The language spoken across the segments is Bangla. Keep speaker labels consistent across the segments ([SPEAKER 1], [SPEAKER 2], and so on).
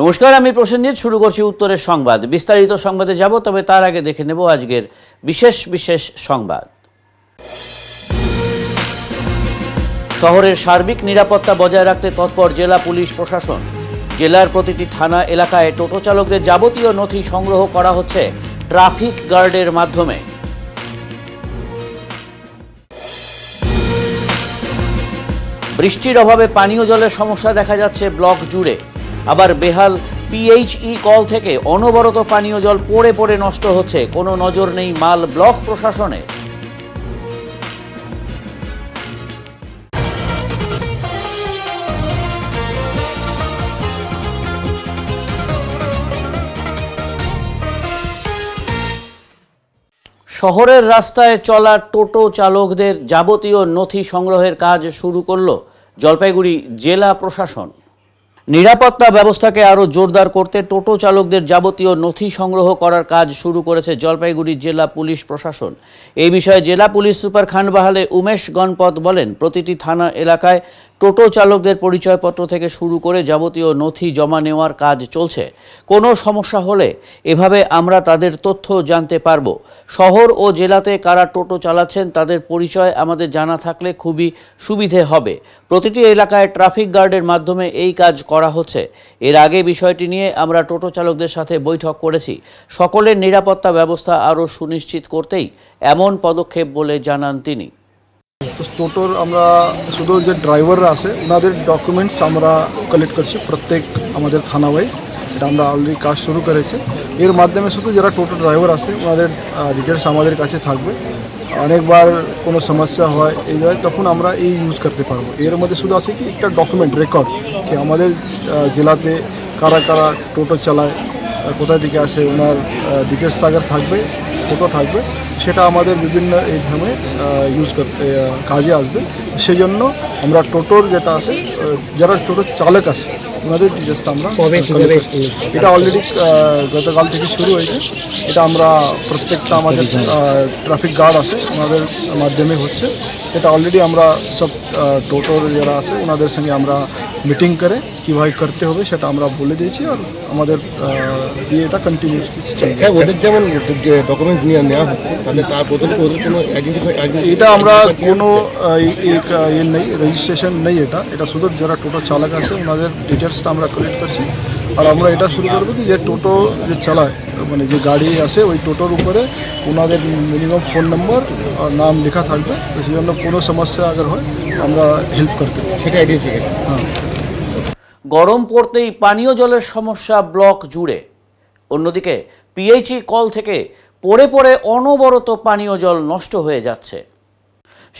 [SPEAKER 1] নমস্কার, আমি প্রসেনজিৎ। শুরু করছি উত্তরের সংবাদ। বিস্তারিত সংবাদে যাব, তবে তার আগে দেখে নেব আজকের বিশেষ সংবাদ। শহরের সার্বিক নিরাপত্তা বজায় রাখতে তৎপর জেলা পুলিশ প্রশাসন। জেলার প্রতিটি থানা এলাকায় টোটো চালকদের যাবতীয় নথি সংগ্রহ করা হচ্ছে ট্রাফিক গার্ডের মাধ্যমে। বৃষ্টির অভাবে পানীয় জলের সমস্যা দেখা যাচ্ছে ব্লক জুড়ে। আবার বেহাল পিএইচই কল থেকে অনবরত পানীয় জল পড়ে পড়ে নষ্ট হচ্ছে, কোনো নজর নেই মাল ব্লক প্রশাসনের। শহরের রাস্তায় চলা টোটো চালকদের যাবতীয় নথি সংগ্রহের কাজ শুরু করল জলপাইগুড়ি জেলা প্রশাসন। নিরাপত্তা ব্যবস্থাকে আরও জোরদার করতে টোটো চালকদের যাবতীয় নথি সংগ্রহ করার কাজ শুরু করেছে জলপাইগুড়ি জেলা পুলিশ প্রশাসন। এই বিষয়ে জেলা পুলিশ সুপার খানবাহালে উমেশ গণপত বলেন, প্রতিটি থানা এলাকায় টোটো চালকদের পরিচয়পত্র থেকে শুরু করে যাবতীয় নথি জমা নেওয়ার কাজ চলছে। কোনো সমস্যা হলে এভাবে আমরা তাদের তথ্য জানতে পারব। শহর ও জেলাতে কারা টোটো চালাচ্ছেন তাদের পরিচয় আমাদের জানা থাকলে খুবই সুবিধে হবে। প্রতিটি এলাকায় ট্রাফিক গার্ডের মাধ্যমে এই কাজ করা হচ্ছে। এর আগে বিষয়টি নিয়ে আমরা টোটো চালকদের সাথে বৈঠক করেছি। সকলের নিরাপত্তা ব্যবস্থা আরও সুনিশ্চিত করতেই এমন পদক্ষেপ বলে জানান তিনি।
[SPEAKER 2] তো টোটোর আমরা শুধু যে ড্রাইভাররা আছে ওনাদের ডকুমেন্টস আমরা কালেক্ট করছি প্রত্যেক আমাদের থানা ওয়াইজ। এটা আমরা অলরেডি কাজ শুরু করেছি। এর মাধ্যমে শুধু যারা টোটো ড্রাইভার আছে ওনাদের ডিটেলস আমাদের কাছে থাকবে। অনেকবার কোনো সমস্যা হয় এই জায়গায়, তখন আমরা এই ইউজ করতে পারবো। এর মধ্যে শুধু আছে কি একটা ডকুমেন্ট রেকর্ড কি আমাদের জেলাতে কারা কারা টোটো চালায়, কোথায় দিকে আসে, ওনার ডিটেলস থাকবে, ফটো থাকবে। সেটা আমাদের বিভিন্ন এইভাবে ইউজ করতে কাজে আসবে। সেই জন্য আমরা টোটোর যেটা আছে, যারা টোটো চালক আছে ওনাদের ডিটেলসটা আমরা এটা অলরেডি গতকাল থেকে শুরু হয়েছে। এটা আমরা প্রত্যেকটা আমাদের ট্রাফিক গার্ড আছে ওনাদের মাধ্যমে হচ্ছে। এটা অলরেডি আমরা সব টোটোর যারা আছে ওনাদের সঙ্গে আমরা মিটিং করে কীভাবে করতে হবে সেটা আমরা বলে দিয়েছি। আর আমাদের দিয়ে এটা কন্টিনিউ
[SPEAKER 3] ওদের যেমন ডকুমেন্ট নিয়ে নেওয়া হচ্ছে, তাহলে তার বদলে ওদের কোনো
[SPEAKER 2] এটা আমরা কোনো ইয়ে নেই, রেজিস্ট্রেশন নেই। এটা শুধু যারা টোটো চালক আছে ওনাদের ডিটেলসটা আমরা কালেক্ট করছি। আর আমরা এটা শুরু করবো কি যে টোটো যে চালায় মানে যে গাড়ি আছে ওই টোটোর উপরে ওনাদের মিনিমাম ফোন নম্বর আর নাম লেখা থাকবে। তো সেই জন্য কোনো সমস্যা আগে হয় আমরা হেল্প করতে
[SPEAKER 3] সেটা আইডেন্টিফিকেশন।
[SPEAKER 2] হ্যাঁ,
[SPEAKER 1] গরম পড়তেই পানীয় জলের সমস্যা ব্লক জুড়ে। অন্যদিকে পিএইচই কল থেকে পড়ে পড়ে অনবরত পানীয় জল নষ্ট হয়ে যাচ্ছে।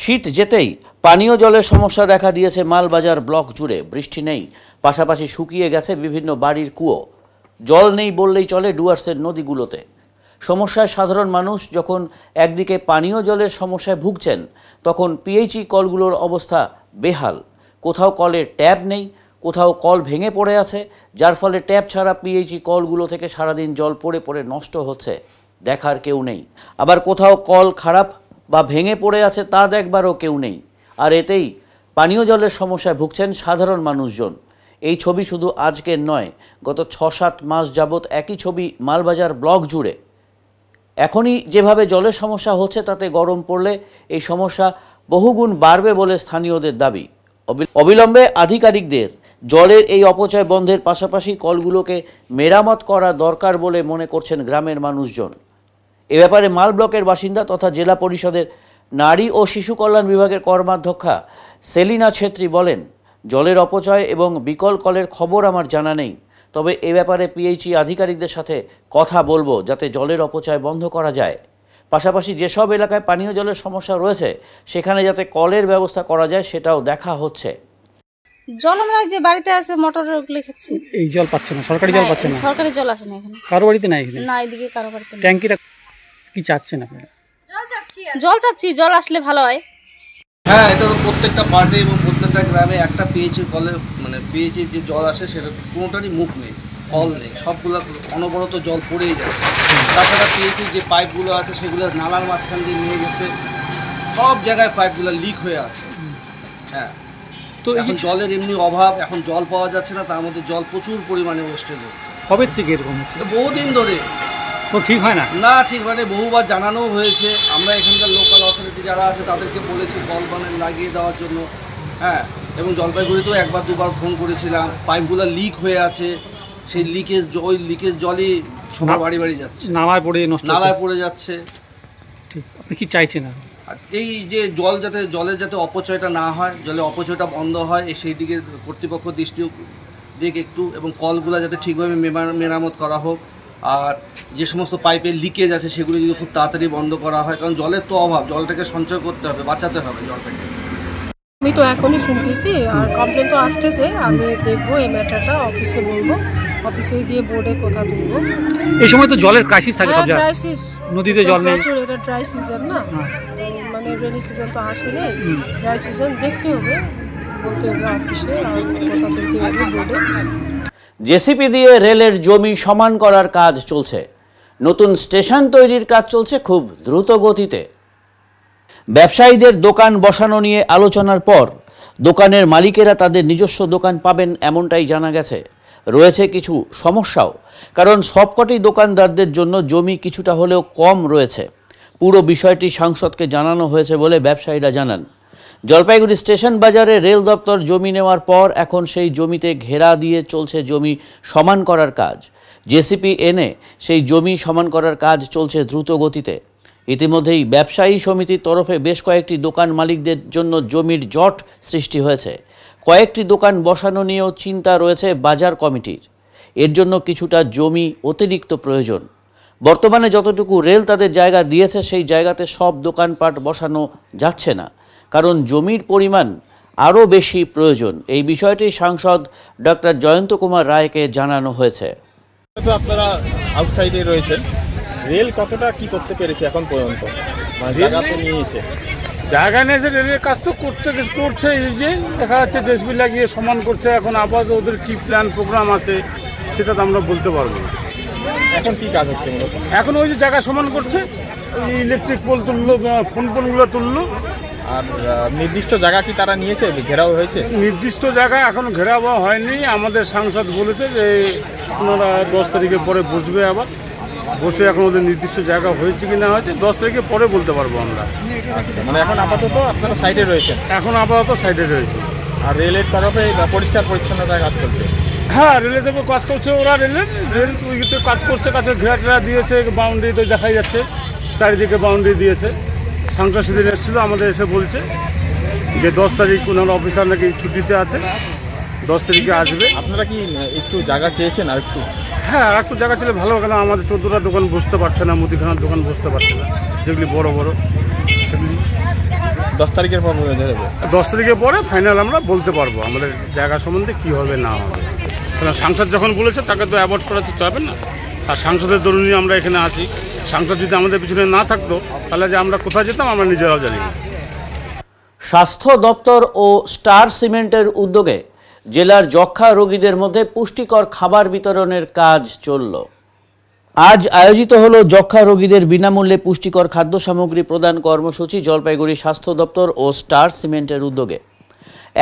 [SPEAKER 1] শীত যেতেই পানীয় জলের সমস্যা দেখা দিয়েছে মালবাজার ব্লক জুড়ে। বৃষ্টি নেই, পাশাপাশি শুকিয়ে গেছে বিভিন্ন বাড়ির কুয়ো। জল নেই বললেই চলে ডুয়ার্সের নদীগুলোতে। সমস্যায় সাধারণ মানুষ যখন একদিকে পানীয় জলের সমস্যায় ভুগছেন, তখন পিএইচই কলগুলোর অবস্থা বেহাল। কোথাও কলের ট্যাপ নেই, কোথাও কল ভেঙে পড়ে আছে, যার ফলে ট্যাপ ছাড়া পিএইচই কলগুলো থেকে সারাদিন জল পড়ে পড়ে নষ্ট হচ্ছে, দেখার কেউ নেই। আবার কোথাও কল খারাপ বা ভেঙে পড়ে আছে, তা দেখবারও কেউ নেই। আর এতেই পানীয় জলের সমস্যায় ভুগছেন সাধারণ মানুষজন। এই ছবি শুধু আজকের নয়, গত 6-7 মাস যাবৎ একই ছবি মালবাজার ব্লক জুড়ে। এখনই যেভাবে জলের সমস্যা হচ্ছে, তাতে গরম পড়লে এই সমস্যা বহুগুণ বাড়বে বলে স্থানীয়দের দাবি। অবিলম্বে আধিকারিকদের জলের এই অপচয় বন্ধের পাশাপাশি কলগুলোকে মেরামত করা দরকার বলে মনে করছেন গ্রামের মানুষজন। এ ব্যাপারে মাল ব্লকের বাসিন্দা তথা জেলা পরিষদের নারী ও শিশু কল্যাণ বিভাগের কর্মাধ্যক্ষা সেলিনা ছেত্রী বলেন, জলের অপচয় এবং বিকল কলের খবর আমার জানা নেই, তবে এ ব্যাপারে পিএইচই আধিকারিকদের সাথে কথা বলবো যাতে জলের অপচয় বন্ধ করা যায়। পাশাপাশি যেসব এলাকায় পানীয় জলের সমস্যা রয়েছে সেখানে যাতে কলের ব্যবস্থা করা যায় সেটাও দেখা হচ্ছে।
[SPEAKER 4] জল আমরা যে বাড়িতে আছে মোটর লিখেছি,
[SPEAKER 5] এই জল পাচ্ছে না, সরকারি জল পাচ্ছে না,
[SPEAKER 4] সরকারি জল আসে না এখানে,
[SPEAKER 5] কারো বাড়িতে নাই, এখানে
[SPEAKER 4] না এদিকে কারো বাড়িতে না।
[SPEAKER 5] ট্যাঙ্কিটা কি চাচ্ছেন আপনারা?
[SPEAKER 4] জল চাচ্ছি, জল আসলে ভালো হয়।
[SPEAKER 6] হ্যাঁ, এটা তো প্রত্যেকটা পার্টে এবং প্রত্যেকটা গ্রামে একটা পিএইচই কলের মানে পিএইচই যে জল আসে সেটা কোনোটারই মুখ নেই, কল নেই, সবগুলো অনবরত জল পড়েই যাচ্ছে। তাছাড়া পিএইচির যে পাইপগুলো আছে সেগুলো নালার মাঝখান দিয়ে নিয়ে গেছে, সব জায়গায় পাইপগুলো লিক হয়ে আছে। হ্যাঁ,
[SPEAKER 5] তো
[SPEAKER 6] এখন জলের এমনি অভাব, এখন জল পাওয়া যাচ্ছে না, তার মধ্যে জল প্রচুর পরিমাণে ওয়েস্টেজ হচ্ছে।
[SPEAKER 5] কবে থেকে এরকম হচ্ছে?
[SPEAKER 6] বহুদিন ধরে।
[SPEAKER 5] তো ঠিক হয় না?
[SPEAKER 6] না, ঠিক মানে বহুবার জানানো হয়েছে। আমরা এখানকার লোকাল অথরিটি যারা আছে তাদেরকে বলেছি কল বানের লাগিয়ে দেওয়ার জন্য, হ্যাঁ, এবং জলপাইগুড়িতেও একবার দুবার ফোন করেছিলাম। পাইপগুলো লিক হয়ে আছে, সেই ওই লিকেজ জলই সবার বাড়ি বাড়ি যাচ্ছে,
[SPEAKER 5] নালায় পড়ে নষ্ট,
[SPEAKER 6] নালায় পড়ে যাচ্ছে।
[SPEAKER 5] ঠিক, আপনি কি চাইছেন?
[SPEAKER 6] আর এই যে জলের যাতে অপচয়টা না হয়, জলের অপচয়টা বন্ধ হয়, সেই দিকে কর্তৃপক্ষ দৃষ্টি দিক একটু, এবং কলগুলো যাতে ঠিকভাবে মেরামত করা হোক। আর যে সমস্ত পাইপের লিকেজ আছে সেগুলো যদি খুব তাড়াতাড়ি বন্ধ করা হয়, কারণ জলের তো অভাব, জলটাকে সঞ্চয় করতে হবে, বাঁচাতে হবে জলটাকে।
[SPEAKER 7] আমি তো এখনই শুনতেছি, আর কমপ্লেন তো আসতেছে। আমি দেখবো এই ম্যাটারটা, অফিসে বলবো, অফিসে গিয়ে বোর্ডে কথা বলবো।
[SPEAKER 5] এই সময় তো জলের ক্রাইসিস থাকে সব জায়গায়,
[SPEAKER 7] ক্রাইসিস,
[SPEAKER 5] নদীতে জল নেই।
[SPEAKER 7] এটা ড্রাই সিজন না, মানে রেনি সিজন তো আসেনি, ড্রাই সিজন দেখতে হবে, বলতে হবে অফিসে, আর কথা বলতে হবে বোর্ডে।
[SPEAKER 1] জেসিপি দিয়ে রেলের জমি সমান করার কাজ চলছে। নতুন স্টেশন তৈরির কাজ চলছে খুব দ্রুত গতিতে। ব্যবসায়ীদের দোকান বসানো নিয়ে আলোচনার পর দোকানের মালিকেরা তাদের নিজস্ব দোকান পাবেন এমনটাই জানা গেছে। রয়েছে কিছু সমস্যাও, কারণ সবকটি দোকানদারদের জন্য জমি কিছুটা হলেও কম রয়েছে। পুরো বিষয়টি সাংসদকে জানানো হয়েছে বলে ব্যবসায়ীরা জানান। জলপাইগুড়ি স্টেশন বাজারে রেল দপ্তর জমি নেওয়ার পর এখন সেই জমিতে ঘেরা দিয়ে চলছে জমি সমান করার কাজ। জেসিপি এনে সেই জমি সমান করার কাজ চলছে দ্রুত গতিতে। ইতিমধ্যেই ব্যবসায়ী সমিতির তরফে বেশ কয়েকটি দোকান মালিকদের জন্য জমির জট সৃষ্টি হয়েছে। কয়েকটি দোকান বসানো নিয়েও চিন্তা রয়েছে বাজার কমিটির। এর জন্য কিছুটা জমি অতিরিক্ত প্রয়োজন। বর্তমানে যতটুকু রেল তাদের জায়গা দিয়েছে সেই জায়গাতে সব দোকানপাট বসানো যাচ্ছে না, কারণ জমির পরিমাণ আরও বেশি প্রয়োজন। এই বিষয়টি সাংসদ ডক্টর জয়ন্ত কুমার রায়কে জানানো হয়েছে।
[SPEAKER 8] তো আপনারা আউটসাইডে রয়েছেন, রেল কতটা কি করতে পেরেছে এখন পর্যন্ত? মানে জায়গা তো নিয়েছে,
[SPEAKER 9] জায়গা নিয়েছে, রেলের কাজ তো করছে, এই যে দেখা যাচ্ছে জেসিবি লাগিয়ে সমান করছে। এখন আপাতত ওদের কি প্ল্যান প্রোগ্রাম আছে সেটা তো আমরা বলতে পারবো না।
[SPEAKER 8] এখন কি কাজ হচ্ছে মূলত?
[SPEAKER 9] এখন ওই যে জায়গা সমান করছে, ইলেকট্রিক পোল তুললো, ফোনগুলো তুললো।
[SPEAKER 8] আর নির্দিষ্ট জায়গা কি তারা নিয়েছে, ঘেরাও হয়েছে?
[SPEAKER 9] নির্দিষ্ট জায়গা এখনো ঘেরাও হয়নি। আমাদের সাংসদ বলেছে যে ওনারা 10 তারিখের পরে বসবে, আবার বসে এখন ওদের নির্দিষ্ট জায়গা হয়েছে কি না হয়েছে 10 তারিখের পরে বলতে পারবো আমরা।
[SPEAKER 8] আচ্ছা, মানে এখন আপাতত আপনারা সাইডে রয়েছেন?
[SPEAKER 9] এখন আপাতত সাইডে রয়েছে।
[SPEAKER 8] আর রেলের তরফে পরিষ্কার পরিচ্ছন্নতার কাজ চলছে?
[SPEAKER 9] হ্যাঁ, রেলের তরফে কাজ করছে ওরা, রেল উইতে কাজ করছে, কাছে ঘেরা দিয়েছে, বাউন্ডারি তো দেখাই যাচ্ছে, চারিদিকে বাউন্ডারি দিয়েছে। সাংসদ সেদিন এসেছিল, আমাদের এসে বলছে যে 10 তারিখ ওনার অফিসার নাকি ছুটিতে আছে, 10 তারিখে আসবে।
[SPEAKER 8] আপনারা কি একটু জায়গা চেয়েছেন আর একটু?
[SPEAKER 9] হ্যাঁ, আর একটু জায়গা ছিল ভালো, কেন আমাদের 14টা দোকান বসতে পারছে না, মুদিখানার দোকান বসতে পারছে না, যেগুলি বড় বড়, সেগুলি
[SPEAKER 8] 10 তারিখের পর বোঝা যাবে।
[SPEAKER 9] 10 তারিখের পরে ফাইনাল আমরা বলতে পারবো আমাদের জায়গা সম্বন্ধে কী হবে না হবে। কারণ সাংসদ যখন বলেছে তাকে তো অ্যাভয়েড করা তো যাবে না। আর সাংসদের দরুনই আমরা এখানে আছি। সাংসদ যদি আমাদের পিছনে না থাকতো তাহলে যে আমরা কোথায় যেতাম আমরা নিজেরাও জানি না।
[SPEAKER 1] স্বাস্থ্য দপ্তর ও স্টার সিমেন্টের উদ্যোগে জেলার যক্ষ্মা রোগীদের মধ্যে পুষ্টিকর খাবার বিতরণের কাজ চলল। আজ আয়োজিত হলো যক্ষ্মা রোগীদের বিনামূল্যে পুষ্টিকর খাদ্য সামগ্রী প্রদান কর্মসূচি জলপাইগুড়ি স্বাস্থ্য দপ্তর ও স্টার সিমেন্টের উদ্যোগে।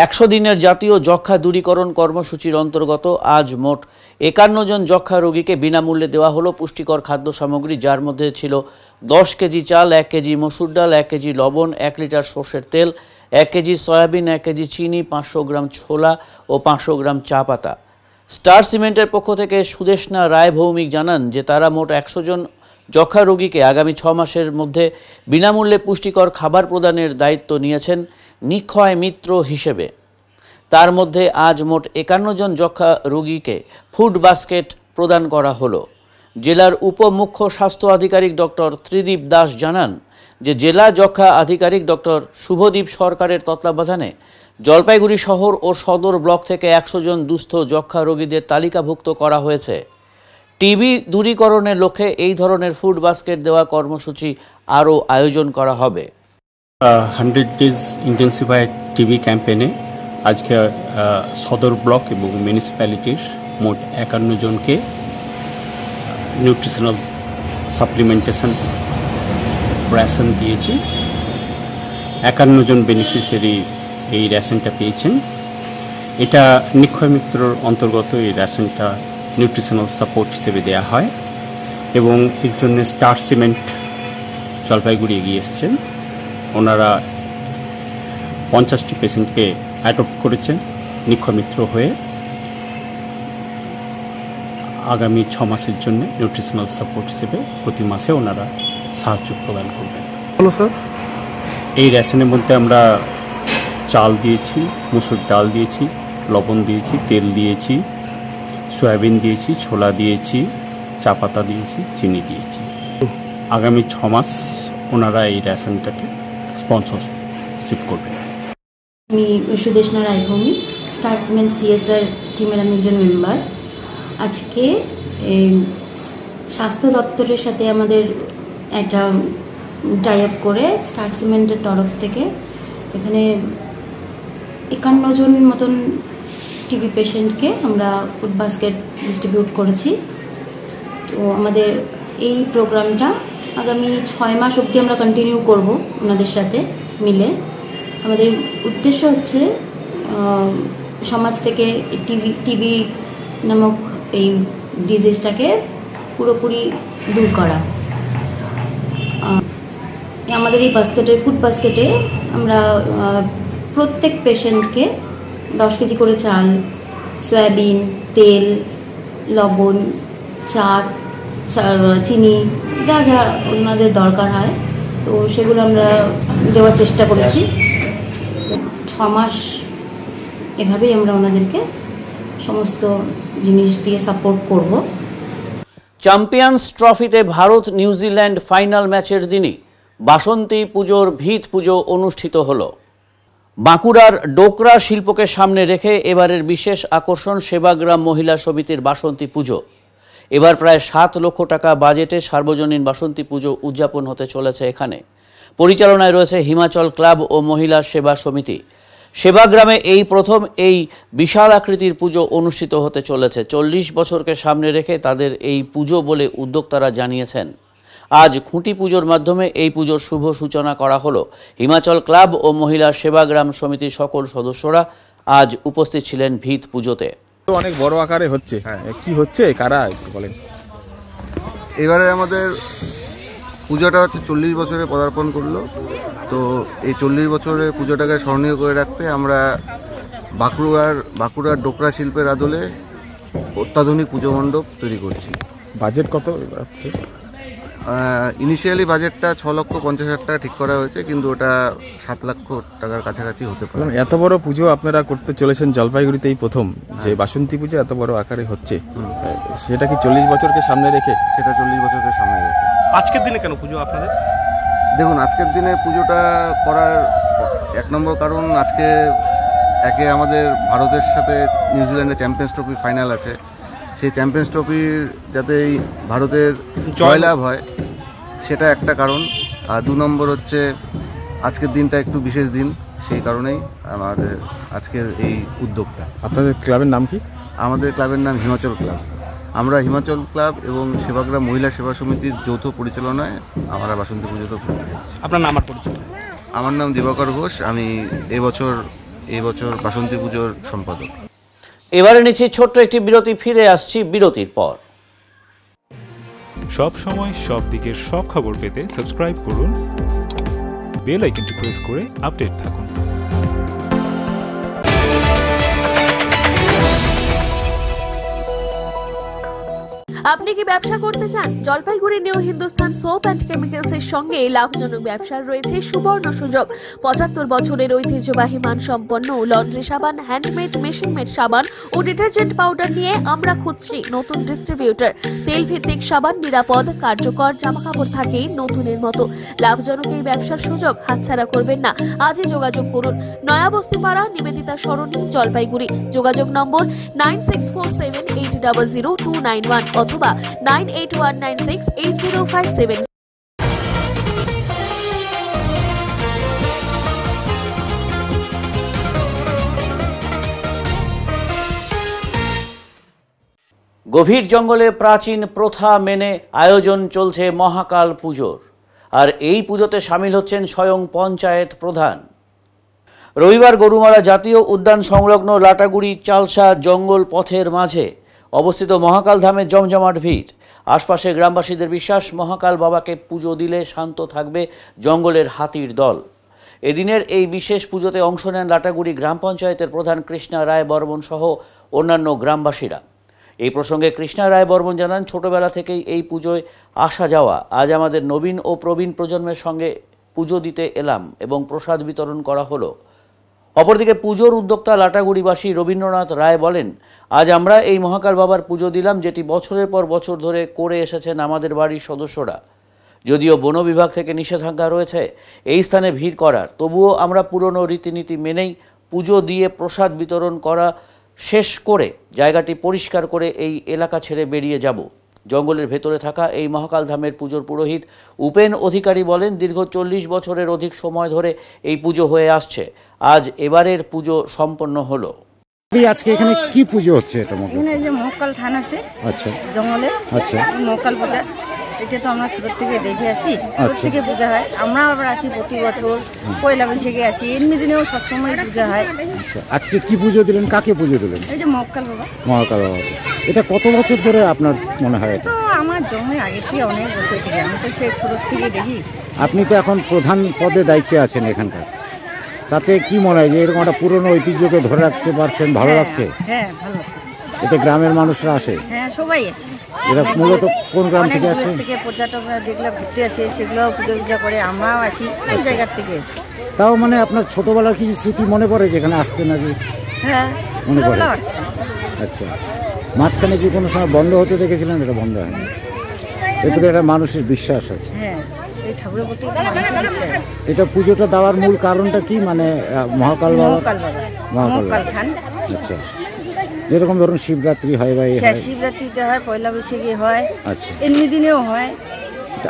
[SPEAKER 1] 100 দিনের জাতীয় যক্ষ্মা দূরীকরণ কর্মসূচির অন্তর্গত আজ মোট 51 জন যক্ষ্মা রোগীকে বিনামূল্যে দেওয়া হলো পুষ্টিকর খাদ্য সামগ্রী, যার মধ্যে ছিল 10 কেজি চাল, 1 কেজি মসুর ডাল, 1 কেজি লবণ, 1 লিটার সর্ষের তেল, 1 কেজি সয়াবিন, 1 কেজি চিনি, 500 গ্রাম ছোলা ও 500 গ্রাম চা পাতা। স্টার সিমেন্টের পক্ষ থেকে সুদেষ্ণা রায় ভৌমিক জানান যে তারা মোট 100 জন যক্ষ্মা রোগীকে আগামী 6 মাসের মধ্যে বিনামূল্যে পুষ্টিকর খাবার প্রদানের দায়িত্ব নিয়েছেন নিক্ষয় মিত্র হিসেবে। তার মধ্যে আজ মোট 51 জন যক্ষ্মা রোগীকে ফুড বাস্কেট প্রদান করা হলো। জেলার উপমুখ্য স্বাস্থ্য আধিকারিক ডক্টর ত্রিদীপ দাস জানান যে জেলা যক্ষ্মা আধিকারিক ডক্টর শুভদীপ সরকারের তত্ত্বাবধানে জলপাইগুড়ি শহর ও সদর ব্লক থেকে 100 জন দুস্থ যক্ষ্মা রোগীদের তালিকাভুক্ত করা হয়েছে। টিবি দূরীকরণের লক্ষ্যে এই ধরনের ফুড বাস্কেট দেওয়া কর্মসূচি আরও আয়োজন করা হবে।
[SPEAKER 10] 100 ডেজ ইন্টেন্সিফাইড টিবি ক্যাম্পেইনে আজকে সদর ব্লক এবং মিউনিসিপ্যালিটির মোট 51 জনকে নিউট্রিশনাল সাপ্লিমেন্টেশন রেশন দিয়েছি। 51 জন বেনিফিশিয়ারি এই রেশনটা পেয়েছেন। এটা নিক্ষয় মিত্রর অন্তর্গত এই রেশনটা নিউট্রিশনাল সাপোর্ট হিসেবে দেওয়া হয় এবং এর জন্য স্টার সিমেন্ট জলপাইগুড়ি এগিয়ে এসছেন। ওনারা 50টি পেশেন্টকে অ্যাডপ্ট করেছেন নিক্ষয় মিত্র হয়ে। আগামী 6 মাসের জন্য নিউট্রিশনাল সাপোর্ট হিসেবে প্রতি মাসে ওনারা সাহায্য প্রদান করবেন।
[SPEAKER 2] Hello sir.
[SPEAKER 10] এই রেশনের মধ্যে আমরা চাল দিয়েছি, মুসুর ডাল দিয়েছি, লবণ দিয়েছি, তেল দিয়েছি, সয়াবিন দিয়েছি, ছোলা দিয়েছি, চা পাতা দিয়েছি, চিনি দিয়েছি। আগামী 6 মাস ওনারা এই রেশনটাকে স্পন্সরশিপ করবেন।
[SPEAKER 11] আমি সুদেশনা রায়ভূমি, স্টার সিমেন্ট সিএসআর টিমের আমি একজন মেম্বার। আজকে স্বাস্থ্য দপ্তরের সাথে আমাদের একটা টাই আপ করে স্টার সিমেন্টের তরফ থেকে এখানে 51 জন মতন টিবি পেশেন্টকে আমরা ফুড বাস্কেট ডিস্ট্রিবিউট করেছি। তো আমাদের এই প্রোগ্রামটা আগামী 6 মাস অবধি আমরা কন্টিনিউ করব ওনাদের সাথে মিলে। আমাদের উদ্দেশ্য হচ্ছে সমাজ থেকে টিবি নামক এই ডিজিজটাকে পুরোপুরি দূর করা। আমাদের এই ফুড বাস্কেটে আমরা প্রত্যেক পেশেন্টকে 10 কেজি করে চাল, সয়াবিন, তেল, লবণ, চা, চিনি, যা যা ওনাদের দরকার হয় তো সেগুলো আমরা দেওয়ার চেষ্টা করেছি। 6 মাস এভাবেই আমরা ওনাদেরকে সমস্ত জিনিস দিয়ে সাপোর্ট করব।
[SPEAKER 1] চ্যাম্পিয়ন্স ট্রফিতে ভারত নিউজিল্যান্ড ফাইনাল ম্যাচের দিনই বাসন্তী পুজোর ভিত পুজো অনুষ্ঠিত হলো। বাঁকুড়ার ডোকরা শিল্পকে সামনে রেখে এবারের বিশেষ আকর্ষণ সেবাগ্রাম মহিলা সমিতির বাসন্তী পুজো। এবার প্রায় 7 লক্ষ টাকা বাজেটে সার্বজনীন বাসন্তী পুজো উদযাপন হতে চলেছে। এখানে পরিচালনায় রয়েছে হিমাচল ক্লাব ও মহিলা সেবা সমিতি। সেবাগ্রামে এই প্রথম এই বিশাল আকৃতির পুজো অনুষ্ঠিত হতে চলেছে। 40 বছরকে সামনে রেখে তাদের এই পুজো বলে উদ্যোক্তারা জানিয়েছেন। আজ খুঁটি পুজোর মাধ্যমে এই পুজোর শুভ সূচনা করা হলো। হিমাচল ক্লাব ও মহিলা সেবাগ্রাম সমিতির সকল সদস্যরা আজ উপস্থিত ছিলেন ভিত পুজোতে।
[SPEAKER 8] অনেক বড় আকারে হচ্ছে, কি হচ্ছে কারা একটু বলেন।
[SPEAKER 3] এবারে আমাদের পুজোটা হচ্ছে 40 বছরে পদার্পণ করলো। তো এই 40 বছরের পুজোটাকে স্মরণীয় করে রাখতে আমরা বাঁকুড়ার ডোকরা শিল্পের আদলে অত্যাধুনিক পুজো মণ্ডপ তৈরি করছি।
[SPEAKER 8] বাজেট কত?
[SPEAKER 3] ইনিশিয়ালি বাজেটটা 6,50,000 টাকা ঠিক করা হয়েছে, কিন্তু ওটা 7 লক্ষ টাকার কাছাকাছি হতে পারে।
[SPEAKER 8] এত বড় পুজো আপনারা করতে চলেছেন জলপাইগুড়িতেই প্রথম, যে বাসন্তী পুজো এত বড় আকারে হচ্ছে, সেটা কি 40 বছরকে সামনে রেখে?
[SPEAKER 3] সেটা 40 বছরকে সামনে রেখে।
[SPEAKER 5] আজকের দিনে কেন পুজো আপনাদের?
[SPEAKER 3] দেখুন, আজকের দিনে পুজোটা করার 1 নম্বর কারণ, আজকে আমাদের ভারতের সাথে নিউজিল্যান্ডের চ্যাম্পিয়ন্স ট্রফি ফাইনাল আছে। সেই চ্যাম্পিয়ন্স ট্রফির যাতে ভারতের জয়লাভ হয় সেটা একটা কারণ। আর 2 নম্বর হচ্ছে আজকের দিনটা একটু বিশেষ দিন, সেই কারণেই আমাদের আজকের এই উদ্যোগটা।
[SPEAKER 8] আপনাদের ক্লাবের নাম কি?
[SPEAKER 3] আমাদের ক্লাবের নাম হিমাচল ক্লাব। আমরা হিমাচল ক্লাব এবং সেবাগ্রাম মহিলা সেবা সমিতির যৌথ পরিচালনায় আমরা বাসন্তী পুজো তো করতে যাচ্ছি।
[SPEAKER 5] আপনার নাম আর পরিচয়?
[SPEAKER 3] আমার নাম দিবাকর ঘোষ। আমি এবছর বাসন্তী পুজোর সম্পাদক।
[SPEAKER 1] এবারে নিচ্ছি ছোট্ট একটি বিরতি, ফিরে আসছি বিরতির পর।
[SPEAKER 12] সব সময় সব দিকের সব খবর পেতে সাবস্ক্রাইব করুন, বেল আইকনটি প্রেস করে আপডেট থাকুন।
[SPEAKER 13] আপনি কি ব্যবসা করতে চান? Jalpaiguri new Hindustan soap and chemicals এর সঙ্গে লাভজনক ব্যবসার রয়েছে সুবর্ণ সুযোগ। 75 বছরের ঐতিহ্যবাহী মানসম্পন্ন লন্ড্রি সাবান, হ্যান্ডমেড, মেশিন মেড সাবান ও ডিটারজেন্ট পাউডার নিয়ে আমরা খুঁজছি নতুন ডিস্ট্রিবিউটর। তেল ভিত্তিক সাবান, নিরাপদ, কার্যকর, জামাকাপড় থাকে নতুনের মতো। লাভজনক এই ব্যবসার সুযোগ হাতছাড়া করবেন না। আজই যোগাযোগ করুন। নয়াবস্তিপাড়া, নিবেদিতা সরণি, জলপাইগুড়ি। যোগাযোগ নম্বর 9647800291 অথবা 9819680057।
[SPEAKER 1] গভীর জঙ্গলে প্রাচীন প্রথা মেনে আয়োজন চলছে মহাকাল পুজোর। আর এই পুজোতে সামিল হচ্ছেন স্বয়ং পঞ্চায়েত প্রধান। রবিবার গরুমারা জাতীয় উদ্যান সংলগ্ন লাটাগুড়ি চালসা জঙ্গল পথের মাঝে অবস্থিত মহাকাল ধামে জমজমাট ভিড়। আশপাশের গ্রামবাসীদের বিশ্বাস, মহাকাল বাবাকে পুজো দিলে শান্ত থাকবে জঙ্গলের হাতির দল। এদিনের এই বিশেষ পুজোতে অংশ নেন লাটাগুড়ি গ্রাম পঞ্চায়েতের প্রধান কৃষ্ণা রায় বর্মন সহ অন্যান্য গ্রামবাসীরা। এই প্রসঙ্গে কৃষ্ণা রায় বর্মন জানান, ছোটবেলা থেকেই এই পুজোয় আসা যাওয়া। আজ আমাদের নবীন ও প্রবীণ প্রজন্মের সঙ্গে পুজো দিতে এলাম এবং প্রসাদ বিতরণ করা হলো। অপরদিকে পুজোর উদ্যোক্তা লাটাগুড়িবাসী রবীন্দ্রনাথ রায় বলেন, আজ আমরা এই মহাকাল বাবার পুজো দিলাম, যেটি বছরের পর বছর ধরে করে এসেছেন আমাদের বাড়ির সদস্যরা। যদিও বন বিভাগ থেকে নিষেধাজ্ঞা রয়েছে এই স্থানে ভিড় করার, তবুও আমরা পুরনো রীতিনীতি মেনেই পুজো দিয়ে প্রসাদ বিতরণ করা শেষ করে জায়গাটি পরিষ্কার করে এই এলাকা ছেড়ে বেরিয়ে যাব। জঙ্গলের ভেতরে থাকা এই মহাকাল ধামের পুজোর পুরোহিত উপেন অধিকারী বলেন, দীর্ঘ 40 বছরের অধিক সময় ধরে এই পুজো হয়ে আসছে। আজ এবারের পুজো সম্পন্ন হলো।
[SPEAKER 14] আজকে এখানে কি পুজো হচ্ছে? এটা
[SPEAKER 4] এখানে যে মহাকাল থান আছে,
[SPEAKER 14] আচ্ছা,
[SPEAKER 4] জঙ্গলে,
[SPEAKER 14] আচ্ছা,
[SPEAKER 4] মহাকাল পূজা, এটা তো আমরা ছোট থেকে দেখে আসি, ছোট থেকে পূজা হয়। আমরা আবার আসি প্রতি বছর, পয়লা বৈশাখে আসি, এমনি দিনেও সবসময় পূজা হয়।
[SPEAKER 14] আচ্ছা, আজকে কি পুজো দিলেন? কাকে পুজো দিলেন?
[SPEAKER 4] এই যে মহাকাল বাবা।
[SPEAKER 14] মহাকাল বাবা। এটা কত বছর ধরে আপনার মনে হয়?
[SPEAKER 4] তো আমার জন্মের আগে থেকে অনেক বছর থেকে, আমি তো সেই ছোট থেকে দেখি।
[SPEAKER 14] আপনি তো এখন প্রধান পদে দায়িত্বে আছেন এখানকার, তাতে কি মনে হয় যে এরকম একটা পুরনো ঐতিহ্যকে ধরে রাখতে পারছেন? ভালো লাগছে?
[SPEAKER 4] হ্যাঁ, ভালো।
[SPEAKER 14] এতে গ্রামের মানুষরা আসে?
[SPEAKER 4] হ্যাঁ, সবাই আসে।
[SPEAKER 14] এরা মূলত কোন গ্রাম থেকে আসে?
[SPEAKER 4] থেকে পর্যটকরা যেগুলো ঘুরতে আসে সেগুলো পূজা করে, আমরাও আসি অনেক জায়গা থেকে।
[SPEAKER 14] তাও মানে আপনার ছোটবেলার কিছু স্মৃতি মনে পড়ে যেখানে আসতে নাকি?
[SPEAKER 4] হ্যাঁ,
[SPEAKER 14] মনে পড়ে। আচ্ছা, মাঝখানে কি কোনো সময় বন্ধ হতে দেখেছিলেন? এটা বন্ধ হয়নি, এর প্রতি একটা মানুষের বিশ্বাস আছে।
[SPEAKER 4] হ্যাঁ, এই ঠাকুরের প্রতি
[SPEAKER 14] এটা পুজোটা দেওয়ার মূল কারণটা কি? মানে মহাকাল বাবা, মহাকাল খান। আচ্ছা, যেরকম ধরুন শিবরাত্রি হয় বা
[SPEAKER 4] শিবরাত্রিতে হয়, পয়লা বৈশাখে হয়,
[SPEAKER 14] আচ্ছা,
[SPEAKER 4] এমনি দিনেও হয়।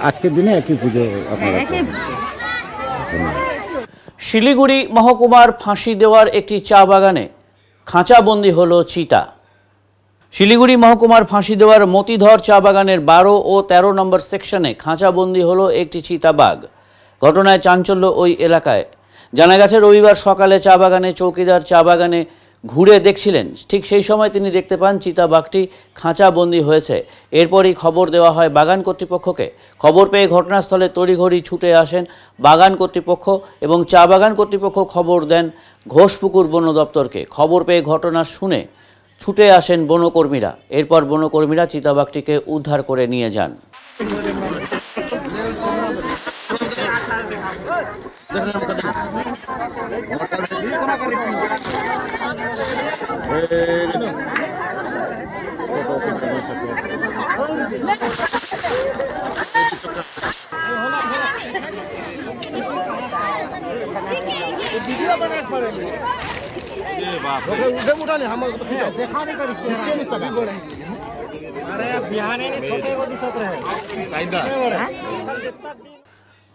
[SPEAKER 14] আজকের দিনে একই পুজো আপনারা?
[SPEAKER 1] শিলিগুড়ি মহকুমার ফাঁসি দেওয়ার একটি চা বাগানে খাঁচাবন্দি হলো চিতা। শিলিগুড়ি মহকুমার ফাঁসি দেওয়ার মতিধর চা বাগানের 12 ও 13 নম্বর সেকশনে খাঁচাবন্দি হলো একটি চিতাবাঘ। ঘটনায় চাঞ্চল্য ওই এলাকায়। জানা গেছে, রবিবার সকালে চা বাগানে চৌকিদার চা বাগানে ঘুরে দেখছিলেন, ঠিক সেই সময় তিনি দেখতে পান চিতাবাঘটি খাঁচাবন্দি হয়েছে। এরপরই খবর দেওয়া হয় বাগান কর্তৃপক্ষকে। খবর পেয়ে ঘটনাস্থলে তড়িঘড়ি ছুটে আসেন বাগান কর্তৃপক্ষ এবং চা বাগান কর্তৃপক্ষ খবর দেন ঘোষপুকুর বন দপ্তরকে। খবর পেয়ে ঘটনা শুনে ছুটে আসেন বনকর্মীরা। এরপর বনকর্মীরা চিতাবাঘটিকে উদ্ধার করে নিয়ে যান।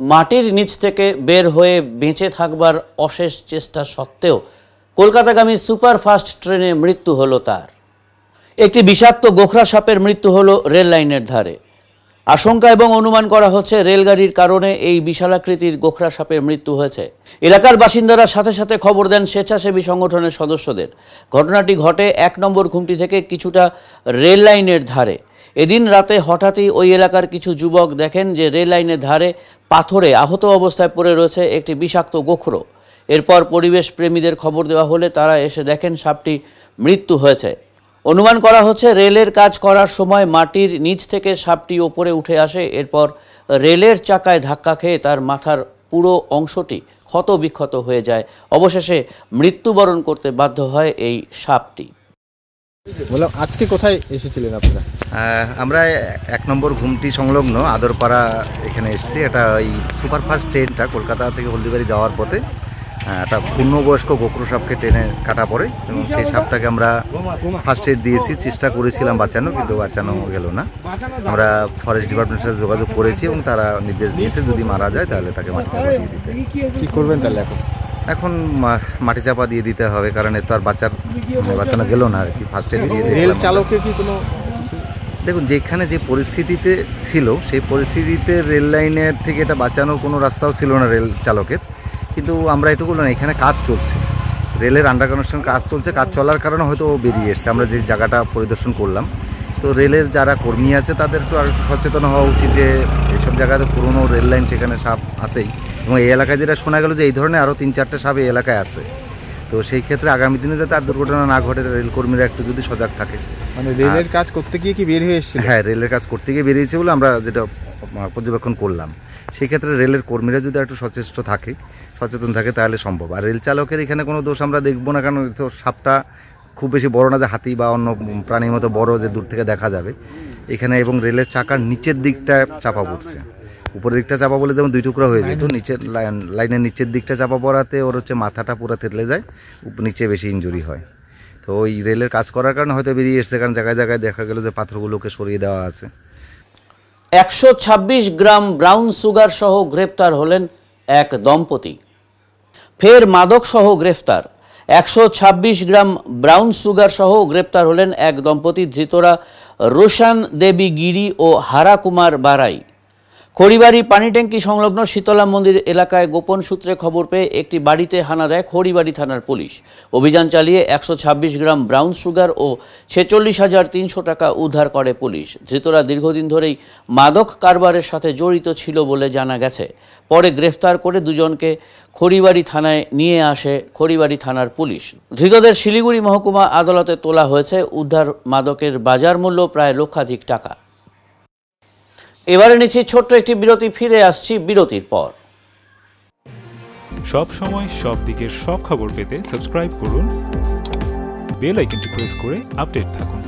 [SPEAKER 1] মাটির নিচ থেকে বের হয়ে বেঁচে থাকবার অশেষ চেষ্টা সত্ত্বেও কলকাতাগামী সুপারফাস্ট ট্রেনে মৃত্যু হলো তার। একটি বিষাক্ত গোখরা সাপের মৃত্যু হলো রেল লাইনের ধারে। আশঙ্কা এবং অনুমান করা হচ্ছে রেলগাড়ির কারণে এই বিশালাকৃতির গোখরা সাপের মৃত্যু হয়েছে। এলাকার বাসিন্দারা সাথে সাথে খবর দেন স্বেচ্ছাসেবী সংগঠনের সদস্যদের। ঘটনাটি ঘটে 1 নম্বর ঘুমটি থেকে কিছুটা রেল লাইনের ধারে। এদিন রাতে হঠাৎই ওই এলাকার কিছু যুবক দেখেন যে রেল লাইনের ধারে পাথরে আহত অবস্থায় পড়ে রয়েছে একটি বিষাক্ত গোখরো। এরপর পরিবেশ প্রেমীদের খবর দেওয়া হলে তারা এসে দেখেন সাপটি মৃত্যু হয়েছে। অনুমান করা হচ্ছে রেলের কাজ করার সময় মাটির নিচ থেকে সাপটি ওপরে উঠে আসে। এরপর রেলের চাকায় ধাক্কা খেয়ে তার মাথার পুরো অংশটি ক্ষত বিক্ষত হয়ে যায়। অবশেষে মৃত্যুবরণ করতে বাধ্য হয় এই সাপটি।
[SPEAKER 8] বললাম, আজকে কোথায় এসেছিলেন আপনারা?
[SPEAKER 3] আমরা 1 নম্বর ঘুমটি সংলগ্ন আদরপাড়া এখানে এসেছি। এটা ওই সুপারফাস্ট ট্রেনটা কলকাতা থেকে হলদিবাড়ি যাওয়ার পথে একটা পূর্ণবয়স্ক গোখরো সাপকে ট্রেনে কাটা পড়ে এবং সেই সাপটাকে আমরা ফার্স্ট এড দিয়েছি, চেষ্টা করেছিলাম বাঁচানো, কিন্তু বাঁচানো গেল না। আমরা ফরেস্ট ডিপার্টমেন্টের সাথে যোগাযোগ করেছি এবং তারা নির্দেশ দিয়েছে যদি মারা যায় তাহলে তাকে মাটি চাপা দিয়ে দিতে।
[SPEAKER 8] কী করবেন তাহলে এখন?
[SPEAKER 3] এখন মাটি চাপা দিয়ে দিতে হবে, কারণ এর তো আর বাঁচানো গেল না আর কি। ফার্স্ট এড দিয়ে
[SPEAKER 8] রেল চালকের কি কোনো?
[SPEAKER 3] দেখুন, যেখানে যে পরিস্থিতিতে ছিল সেই পরিস্থিতিতে রেল লাইনের থেকে এটা বাঁচানোর কোনো রাস্তাও ছিল না রেল চালকের। কিন্তু আমরা এটুকু না, এখানে কাজ চলছে, রেলের আন্ডার কানেকশন কাজ চলছে, কাজ চলার কারণে হয়তো ও বেরিয়ে এসছে। আমরা যে জায়গাটা পরিদর্শন করলাম, তো রেলের যারা কর্মী আছে তাদের একটু আর একটু সচেতন হওয়া উচিত যে এইসব জায়গাতে পুরনো রেল লাইন, সেখানে সাপ আসেই, এবং এই এলাকায় যেটা শোনা গেল যে এই ধরনের আরও 3-4টে সাপ এই এলাকায় আছে। তো সেই ক্ষেত্রে আগামী দিনে যাতে আর দুর্ঘটনা না ঘটে, রেল কর্মীরা একটু যদি সজাগ থাকে।
[SPEAKER 8] মানে রেলের কাজ করতে গিয়ে কি বের হয়ে এসেছে?
[SPEAKER 3] হ্যাঁ, রেলের কাজ করতে গিয়ে বেরিয়েছে বলে আমরা যেটা পর্যবেক্ষণ করলাম। সেই ক্ষেত্রে রেলের কর্মীরা যদি একটু সচেতন থাকে তাহলে সম্ভব। আর রেল চালকের এখানে কোনো দোষ আমরা দেখবো না, কারণ তো সাপটা খুব বেশি বড় না যে হাতি বা অন্য প্রাণীর মতো বড় যে দূর থেকে দেখা যাবে এখানে, এবং রেলের চাকার নিচের দিকটা চাপা পড়ছে, উপরের দিকটা চাপা বলে যেমন 2 টুকরা হয়ে যায়, তো নিচের লাইনের নিচের দিকটা চাপা পড়াতে ওর হচ্ছে মাথাটা পুরো থেতলে যায়, নিচে বেশি ইনজুরি হয়। তো ওই রেলের কাজ করার কারণে হয়তো বেরিয়ে এসছে, কারণ জায়গায় জায়গায় দেখা গেল যে পাথরগুলোকে সরিয়ে দেওয়া আছে।
[SPEAKER 1] 126 গ্রাম ব্রাউন সুগার সহ গ্রেপ্তার হলেন এক দম্পতি। ফের মাদক সহ গ্রেফতার। 126 গ্রাম ব্রাউন সুগার সহ গ্রেপ্তার হলেন এক দম্পতি। ধৃতরা রোশান দেবী গিরি ও হারা কুমার বারাই। খড়িবাড়ি পানিট্যাঙ্কি সংলগ্ন শীতলা মন্দির এলাকায় গোপন সূত্রে খবর পেয়ে একটি বাড়িতে হানা দেয় খড়িবাড়ি থানার পুলিশ। অভিযান চালিয়ে 126 গ্রাম ব্রাউন সুগার ও 46,300 টাকা উদ্ধার করে পুলিশ। ধৃতরা দীর্ঘদিন ধরেই মাদক কারবারের সাথে জড়িত ছিল বলে জানা গেছে। পরে গ্রেফতার করে দুজনকে খড়িবাড়ি থানায় নিয়ে আসে খড়িবাড়ি থানার পুলিশ। ধৃতদের শিলিগুড়ি মহকুমা আদালতে তোলা হয়েছে। উদ্ধার মাদকের বাজার মূল্য প্রায় লক্ষাধিক টাকা। এবারে নিচ্ছি ছোট্ট একটি বিরতি, ফিরে আসছি বিরতির পর।
[SPEAKER 12] সব সময় সব দিকের সব খবর পেতে সাবস্ক্রাইব করুন, বেল আইকনটি প্রেস করে আপডেট থাকুন।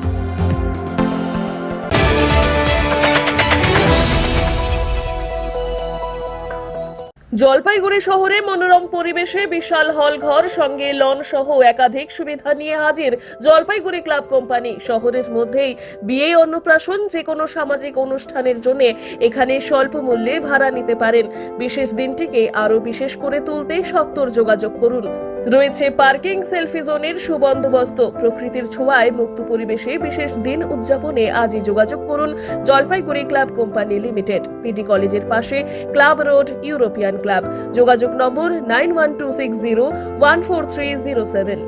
[SPEAKER 13] জলপাইগুড়ি শহরে মনোরম পরিবেশে বিশাল হল ঘর সঙ্গে লন সহ একাধিক সুবিধা নিয়ে হাজির জলপাইগুড়ি ক্লাব কোম্পানি। শহরের মধ্যেই বিয়ে, অন্নপ্রাশন, যে কোনো সামাজিক অনুষ্ঠানের জন্য এখানে স্বল্প মূল্যে ভাড়া নিতে পারেন। বিশেষ দিনটিকে আরো বিশেষ করে তুলতে সত্বর যোগাযোগ করুন। রয়েছে পার্কিং, সেলফি জোনের সুবন্দোবস্ত। প্রকৃতির ছোঁয়ায় মুক্ত পরিবেশে বিশেষ দিন উদযাপনে আজই যোগাযোগ করুন Jalpaiguri club company limited, PD কলেজের পাশে, ক্লাব রোড, ইউরোপিয়ান ক্লাব। যোগাযোগ নম্বর 9126014307।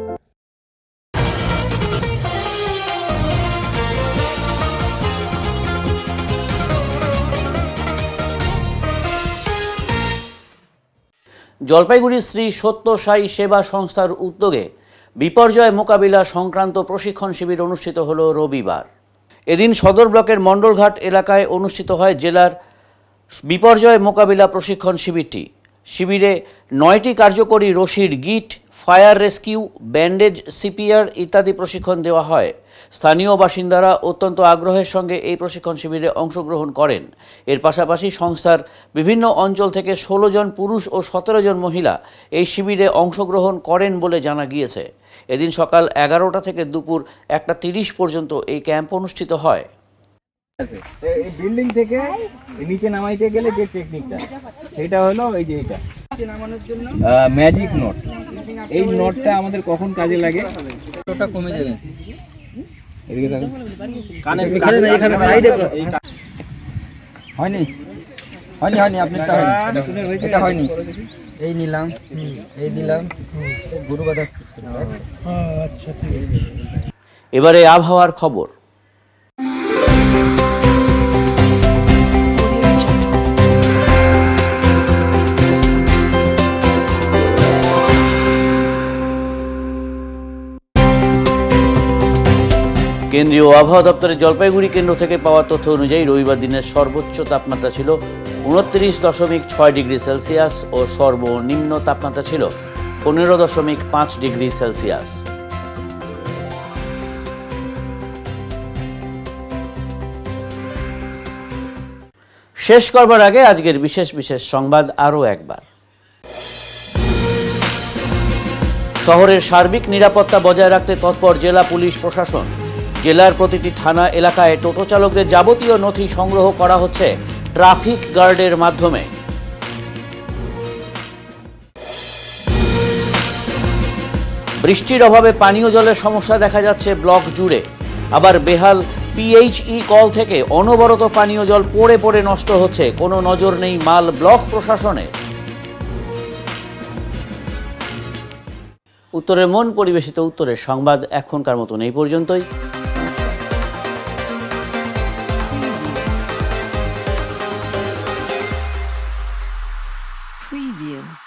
[SPEAKER 1] জলপাইগুড়ি শ্রী সত্য সাই সেবা সংস্থার উদ্যোগে বিপর্যয় মোকাবিলা সংক্রান্ত প্রশিক্ষণ শিবির অনুষ্ঠিত হল রবিবার। এদিন সদর ব্লকের মণ্ডলঘাট এলাকায় অনুষ্ঠিত হয় জেলার বিপর্যয় মোকাবিলা প্রশিক্ষণ শিবিরটি। শিবিরে 9টি কার্যকরী রশির গিট, ফায়ার রেস্কিউ, ব্যান্ডেজ, সিপিআর ইত্যাদি প্রশিক্ষণ দেওয়া হয়। স্থানীয় বাসিন্দারা অত্যন্ত আগ্রহের সঙ্গে এই প্রশিক্ষণ শিবিরে অংশগ্রহণ করেন। এর পাশাপাশি সংস্থার বিভিন্ন অঞ্চল থেকে 16 জন পুরুষ ও 17 জন মহিলা এই শিবিরে অংশগ্রহণ করেন বলে জানা গিয়েছে। এদিন সকাল 11টা থেকে দুপুর 1:30 পর্যন্ত এই ক্যাম্প অনুষ্ঠিত হয়।
[SPEAKER 15] এই বিল্ডিং থেকে নিচে নামাইতে গেলে যে টেকনিকটা, সেটা হলো এই যে এটা নামানোর জন্য ম্যাজিক নট। এই নটটা আমাদের কখন কাজে লাগে? ওটা কমে যাবে। এদিকে দেখুন, কানে এখানে না, এখানে সাইডে হয়নি, আপনারটা হয়নি, এটা হয়নি। এই নিলাম, এই দিলাম, গুরু বাধা।
[SPEAKER 1] আচ্ছা, ঠিক আছে। এবারে আবহাওয়ার খবর। কেন্দ্রীয় আবহাওয়া দপ্তরের জলপাইগুড়ি কেন্দ্র থেকে পাওয়া তথ্য অনুযায়ী রবিবার দিনের সর্বোচ্চ তাপমাত্রা ছিল 29.6 ডিগ্রি সেলসিয়াস ও সর্বনিম্ন তাপমাত্রা ছিল 15.5 ডিগ্রি সেলসিয়াস। শেষ করবার আগে আজকের বিশেষ বিশেষ সংবাদ আরও একবার। শহরের সার্বিক নিরাপত্তা বজায় রাখতে তৎপর জেলা পুলিশ প্রশাসন। জেলার প্রতিটি থানা এলাকায় টোটো চালকদের যাবতীয় নথি সংগ্রহ করা হচ্ছে ট্রাফিক গার্ডের মাধ্যমে। বৃষ্টির অভাবে পানীয় জলের সমস্যা দেখা যাচ্ছে ব্লক জুড়ে। আবার বেহাল পিএইচই কল থেকে অনবরত পানীয় জল পড়ে পড়ে নষ্ট হচ্ছে, কোনো নজর নেই মাল ব্লক প্রশাসনের। উত্তরের মন পরিবেশিত উত্তরের সংবাদ এখনকার মতন এই পর্যন্তই।
[SPEAKER 16] Preview.